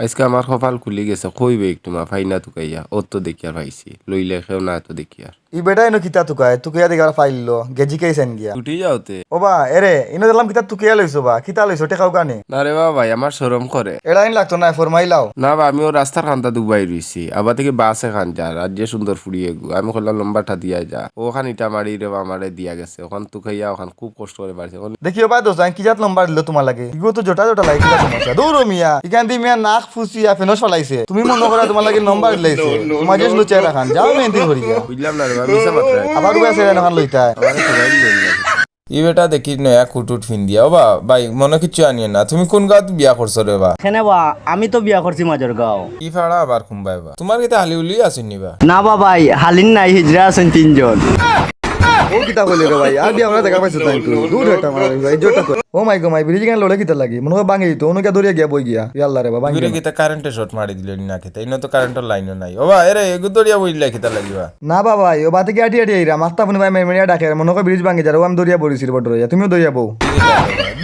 আজকে আমার কপাল খুলি গেছে কইবে একটু মা ফাইনা তুকাইয়া ওর তো দেখি আর পাইছি লইলে খেও না তো দেখি আর ই বেটা ইনো কিতা তুকায় তুকিয়া দেখার ফাইল গেজি কেছেন গিয়া ছুটি যাওতে ও বা এরে ইনো দেখলাম কিতা তুকিয়া লইছো বা কিতা লইছো টেকাও কানে না রে বাবা ভাই আমার শরম করে এড়া ইন লাগতো না ফরমাইলাও না বা আমি ও রাস্তার খান্তা দুবাই রইছি আবার থেকে বাস এখান যার আর যে সুন্দর ফুড়িয়ে গু আমি করলাম লম্বাটা দিয়া যা ওখান ইটা মারি রে বা আমারে দিয়া গেছে ওখান তুকাইয়া ওখান খুব কষ্ট করে বাড়ছে ওখান দেখিও বা দোস্ত কি জাত নম্বর দিল তোমার লাগে ইগো তো জোটা জোটা লাগে কিতা সমস্যা দৌড়ো মিয়া ইখান দি মিয়া নাক ফুসিয়া ফেনস ফলাইছে তুমি মনে করা তোমার লাগে নম্বর দিলাইছে তোমার যে শুনো চেহারা খান যাও মেহেন্দি করি গিয়া বুঝলাম না রে বা মিশা মাত্রা আবার উবা চেহারা খান লইতা আমারে সবাই লইলা ই বেটা দেখি নয়া কুটুট ফিন দিয়া ও বা ভাই মনে কিছু আনিয়ে না তুমি কোন গাঁত বিয়া করছো রে বা এখানে বা আমি তো বিয়া করছি মাজর গাঁও ই ফাড়া আবার খুম্বাই বা তোমার কিতা হালি উলি আসেন নিবা না বা ভাই হালিন নাই হিজরা আছেন 3 জন ও কিতা কইলে রে ভাই আর দি আমরা দেখা পাইছো তাই তো দূর হটা মারা ভাই জোটা কই ও মাই গো মাই ব্রিজ গান লড়ে কিতা লাগি মনে হয় ভাঙি তো অনুকে দরিয়া গিয়া বই গিয়া ইয়াল্লা রে বাবা ঘুরে কিতা কারেন্টে শর্ট মারি দিলে না খেতে ইনো তো কারেন্টের লাইনও নাই ও বা এরে এগু দরিয়া বইলা কিতা লাগিবা না বাবা ও বাতে কি আটি আটি আইরা মাস্তা ফোনে ভাই মেরিয়া ডাকে মনে হয় ব্রিজ ভাঙি যারা আমি দরিয়া পড়িছিল বড় দরিয়া তুমিও দরিয়া বউ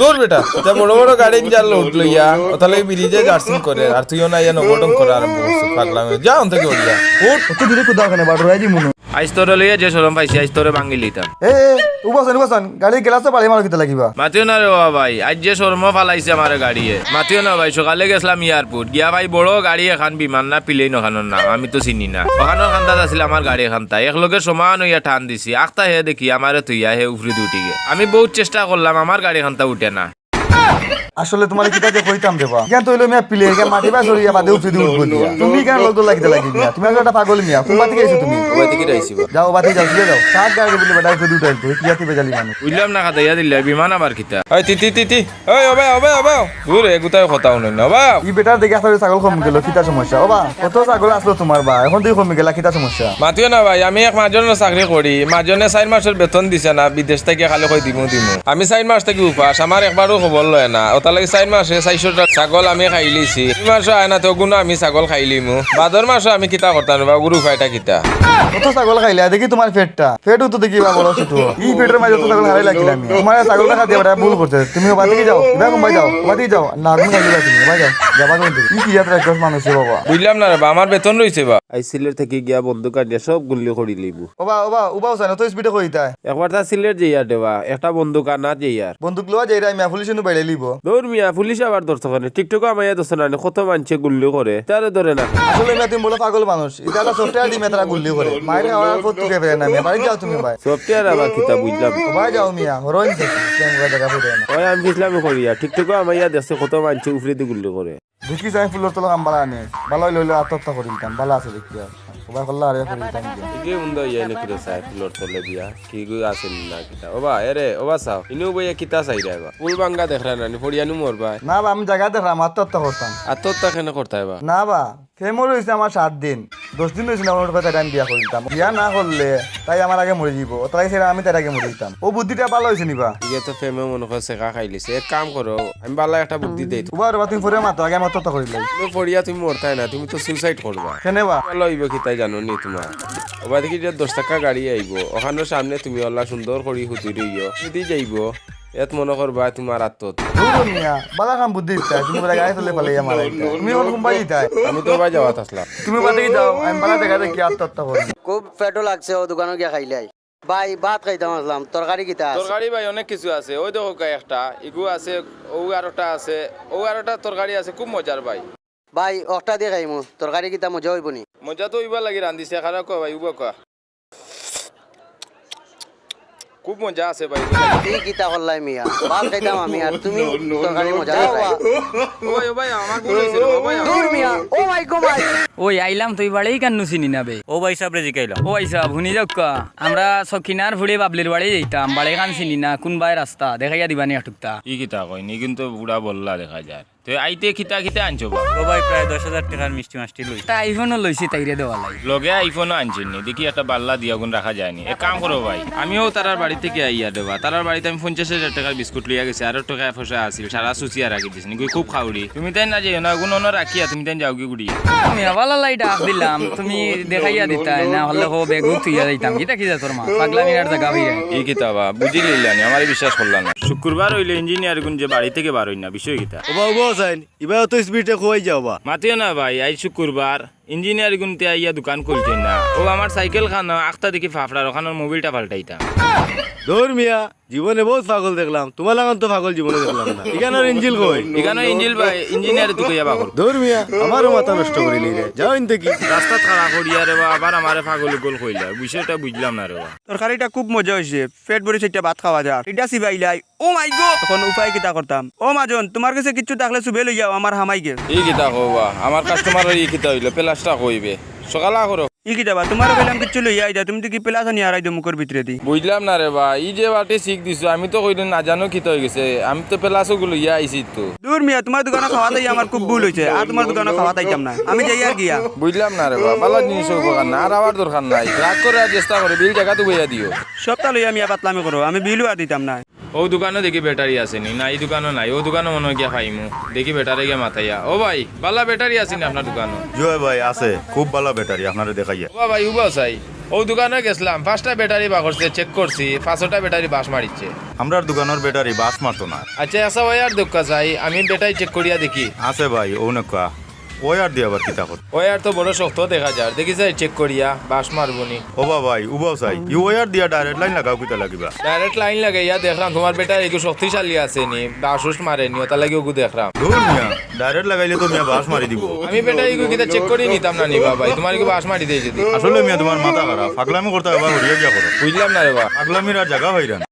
দূর বেটা তা বড় বড় গাড়ি যার লোড লইয়া ওতালে ব্রিজে জার্সিং করে আর তুইও না ইয়া নবটন করে আরম্ভ করছিস পাগলামে যা অন থেকে ওড়িয়া ওট অত দূরে কোদাও কেন বড় রাজি মনু আইস তোরে লইয়া যে সরম পাইছি আইস তোরে ভাঙি লিতাম এ উবাসন গাড়ি গেলাস পাড়ে মার কিতা লাগিবা মাতিও না রে বাবা ভাই আজ যে শর্ম ফালাইছে আমার গাড়িয়ে মাতিও না ভাই সকালে গেছিলাম এয়ারপোর্ট গিয়া ভাই বড় গাড়ি এখন বিমান না প্লেন ওখানোর নাম আমি তো চিনি না ওখানোর খান্তাত আছিল আমার গাড়ি খান্তা একলগে সমান হইয়া টান দিছি আখতা হে দেখি আমারে তুইয়া হে উফরি উঠি গে আমি বহুত চেষ্টা করলাম আমার গাড়ি খান্তা উঠে না আসলে তোমার কিতা যে কইতাম দেবা কেন তইলো মিয়া প্লে কেন মাটি বা সরিয়া বাদে উঠে দি উঠবো দিয়া তুমি কেন লোক লাগিতে লাগি মিয়া তুমি একটা পাগল মিয়া কোন বাতি গেছো তুমি ওই থেকে রাইছি যাও বাতি যাও চলে যাও কাক গাড়ি বলে বাদা উঠে উঠাইল তো কিয়াতি বেজালি মানুষ বুঝলাম না খাতা ইয়া দিলে বিমান আবার কিতা ওই তিতি তিতি ওই ওবে ওবে ওবে দূর এগুতাই কথাও নই না বা ই বেটার দেখে আসলে ছাগল কম গেল কিতা সমস্যা ও বা কত ছাগল আসলো তোমার বা এখন তুই কমে গেলা কিতা সমস্যা মাতিও না ভাই আমি এক মাজনের চাকরি করি মাজনে 4 মাসের বেতন দিছে না বিদেশ থেকে খালি কই দিমু আমি 4 মাস থেকে উপাস আমার একবারও খবর লয় না ওতালে 4 মাসে 400টা ছাগল আমি খাই লিছি 2 মাস হয় না তো গুনা আমি ছাগল খাই লিমু বাদর মাসে আমি কিতা করতাম বা গুরু ফাইটা কিতা কত ছাগল খাইলা দেখি তোমার পেটটা পেটও তো দেখি বা বড় ছোট ই পেটের মাঝে তো ছাগল হারাই লাগিলাম তোমার ছাগল খাতে বেটা ভুল করছে তুমি বাদিকে যাও এবার কমাই যাও বাদিকে যাও না আগুন খাইলা তুমি কমাই যাও যাবা কিন্তু ই কি যাত্রা একটু মানুষ বাবা বুঝলাম না রে বা আমার বেতন রইছে বা আইসিলের থেকে গিয়া বন্দুক আনিয়া সব গুল্লি করি লিব উবাও চাই না তো স্পিডে কইতা একবার তা সিলের যেয়ার দেবা একটা বন্দুক আনা যেয়ার বন্দুক লওয়া যাই রাই মিয়া পুলিশ নো বাইরে লিব দৌড় মিয়া পুলিশ আবার ধরতে পারে টিকটকে আমায় ধরছে না কত মানছে গুল্লি করে তারে ধরে না আসলে মিয়া তুমি বলো পাগল মানুষ এটা একটা সফটওয়্যার দি মেতরা গুল্লি করে মাইরে খাওয়ার পর তুকে ফেরে না মিয়া বাড়ি যাও তুমি ভাই সফটওয়্যার আবার কিতা বুঝলাম ভাই যাও মিয়া হরইন থেকে কেন দেখা ফেরে না ওই আমি ইসলামে করিয়া টিকটকে আমায় দেখছে কত মানছে উফরিতে গুল্লি করে দেখি যাই ফুলের তলা কাম বালা আনে বালা লইলে আত্মহত্যা করিতাম বালা আছে দেখি আর ওবা কল্লা আরে করিতাম কি উন্দা ইয়া নে কিরে সাই ফুলর তলে দিয়া কি গই আছে না কিতা ওবা এরে ওবা সাও ইনু বইয়া কিতা চাই রাবা ফুল বাঙ্গা দেখরা না পড়িয়ানু মরবা না বা আমি জায়গা দেখলাম আত্মহত্যা করতাম আত্মহত্যা কেন করতে হইবা না বা ফেমর হয়েছে আমার 7 দিন 10 দিন হয়েছিল আমার কথা টাইম বিয়া করিতাম বিয়া না করলে তাই আমার আগে মরে যাব তাই সেটা আমি তার আগে মরে যেতাম ও বুদ্ধিটা ভালো হয়েছে নিবা ইয়ে তো ফেমে মনে করে শেখা খাইলিছে এক কাম করো আমি বালা একটা বুদ্ধি দেই উবা রে তুমি পরে মাতো আগে আমি আত্মহত্যা করিলাই তুমি পড়িয়া তুমি মরতাই না তুমি তো সুইসাইড করবা কেনে বা ভালো হইব কি তাই জানো নি তোমার ওবা দেখি যে 10 টাকা গাড়ি আইব ওখানের সামনে তুমি আল্লাহ সুন্দর করি হুতি রইও যদি যাইব এত মনে করবা তোমার আত্মহত্যা দূর মিয়া বালা কাম বুদ্ধি দিতা তুমি বলে গায়ে ফেলে পালাই আমার তুমি ওর কুম্বাই দিতাই আমি তো ভাই যাওয়াত আসলাম তুমি বাদে যাও আমি বালা দেখা দেখি আত্মহত্যা করি খুব পেটও লাগছে ও দোকানে গিয়া খাইলাই ভাই ভাত খাইতাম আসলাম তরকারি কিতা আছে তরকারি ভাই অনেক কিছু আছে ওই দেখো একটা ইগু আছে ও আরটা আছে ও আরটা তরকারি আছে খুব মজার ভাই ভাই অটা দিয়ে খাইমু তরকারি কিতা মজা হইব নি মজা তো ইবা লাগি রান্ধিছে খারাপ কো ভাই উবা কো খুব মজা আছে ভাই এই কিতা করলাই মিয়া ভাত খাইতাম আমি আর তুমি তরকারি মজা খাই ওই ভাই আমার ভুল হইছে রে ভাই দূর মিয়া ও মাই গো ভাই ওই আইলাম তুই বাড়ি কেন চিনি না বে ও ভাই সাবরে জিকাইলাম ও আইসা ভুনি যাক আমরা সকিনার ফুড়ে বাবলির বাড়ি যাইতাম বাড়ি খান চিনি না কোন বাই রাস্তা দেখাইয়া দিবানি আটুকতা ই কিতা কইনি কিন্তু বুড়া বললা দেখা যায় তো আইতে খিতা খিতা আনছো বা ও ভাই প্রায় 10,000 টাকার মিষ্টি মাষ্টি লই তা আইফোনও লইছি তাইরে দেওয়া লাই লগে আইফোনও আনছেন নি দেখি একটা বাল্লা দিয়া গুণ রাখা যায়নি এক কাম করো ভাই আমিও তারার বাড়ি থেকে আইয়া দেবা তারার বাড়িতে আমি 50,000 টাকার বিস্কুট লইয়া গেছি আর টাকা পয়সা আছিল সারা সুচিয়া রাখি দিছি খুব খাউড়ি তুমি তাই না যাইও না গুণ রাখিয়া তুমি তাই যাও কি গুড়ি তুমি আবার বালা লাই ডাক দিলাম তুমি দেখাইয়া দিতা না হলে কো বেগু তুইয়া দিতাম কিতা কিতা তোর মা পাগলামির আর জায়গা হইরে এই কিতাবা বুঝি লইলানি আমার বিশ্বাস করলাম না শুক্রবার হইলে ইঞ্জিনিয়ার গুণ যে বাড়ি থেকে বার হই না বিষয় কিতা ওবা ওবা সাইন এবার তো স্পিডে খোয়াই যাও বা মাতিও না ভাই আজ শুক্রবার ইঞ্জিনিয়ার গুনতে আইয়া দোকান খুলছেন না ও আমার সাইকেল খান আখতা দেখি ফাফড়ার ওখানোর মোবিলটা পাল্টাইতাম ধর মিয়া জীবনে বহুত পাগল দেখলাম তোমার লাগান তো পাগল জীবনে দেখলাম না এখানে ইঞ্জিল কই এখানে ইঞ্জিল ভাই ইঞ্জিনিয়ার তো কইয়া বাকর ধর মিয়া আমারও মাথা নষ্ট করিলি রে যাও ইনতে কি রাস্তা খারাপ করিয়া রে বা আবার আমারে পাগল গোল কইলা বিষয়টা বুঝলাম না রে বা তরকারিটা খুব মজা হয়েছে পেট ভরে সেটা ভাত খাওয়া যায় এটা সিবাইলাই ও মাই গো তখন উপায় কিতা করতাম ও মাজন তোমার কাছে কিছু থাকলে সুবে লই যাও আমার হামাই গে এই কিতা কবা আমার কাস্টমারের এই কিতা হইলো প্লাসটা কইবে সকালে করো ই কিতা বা তোমার বললাম কিছু লই আইদা তুমি তো কি পেলাছ নি আড়াই দো মুখের ভিতরে দি বুঝলাম না রে বা এই যে বাটে শিখ দিছো আমি তো কইলে না জানো কিতা হয়ে গেছে আমি তো প্লাসও গুলো ইয়া আইছি তো দূর মিয়া তোমার দোকানে খাওয়া তাই আমার খুব ভুল হয়েছে আর তোমার দোকানে খাওয়া তাইতাম না আমি যাই আর গিয়া বুঝলাম না রে বা ভালো জিনিস উপকার না আর আবার দরকার নাই রাগ করে আর চেষ্টা করে বিল জায়গা তো বইয়া দিও সপ্তাহ লইয়া মিয়া পাতলামি করো আমি বিলও আর দিতাম না ও দোকানে দেখি ব্যাটারি আসেনি না এই দোকানও নাই ও দোকানও মনে হয় গিয়া পাইমু দেখি ব্যাটারি গিয়া মাথাইয়া ও ভাই বালা ব্যাটারি আসেনি আপনার দোকানও জয় ভাই আছে খুব ভালো ব্যাটারি আপনারা দেখাইয়া ও ভাই উবা চাই ও দোকানে গেছিলাম 5টা ব্যাটারি বা করছে চেক করছি 5টা ব্যাটারি বাস মারিচ্ছে আমরার দোকানের ব্যাটারি বাস মারতো না আচ্ছা আসা ভাই আর দোকা চাই আমি ব্যাটারি চেক করিয়া দেখি আছে ভাই ও নকা ওয়ার দিয়ে আবার কিতা কর ও আর তো বড় শক্ত দেখা যায় দেখি যাই চেক করিয়া বাস মারবনি ওবা ভাই উবাও চাই ইউ ওয়ার দিয়া ডাইরেক্ট লাইন লাগাও কিতা লাগিবা ডাইরেক্ট লাইন লাগাইয়া দেখলাম তোমার ব্যাটারি একটু শক্তিশালী আছে নি বাসুস মারেনি ওটা লাগে ওগু দেখলাম ধুর মিয়া ডাইরেক্ট লাগাইলে তো মিয়া বাস মারি দিব আমি ব্যাটারি কিটা চেক করি নিতাম না নি বাবা তোমার কি বাস মারি দেই যদি আসলে মিয়া তোমার মাথা খারাপ পাগলামি করতে আবার হরিয়া গিয়া করো বুঝলাম না রে বা পাগলামির আর জায়গা হইরান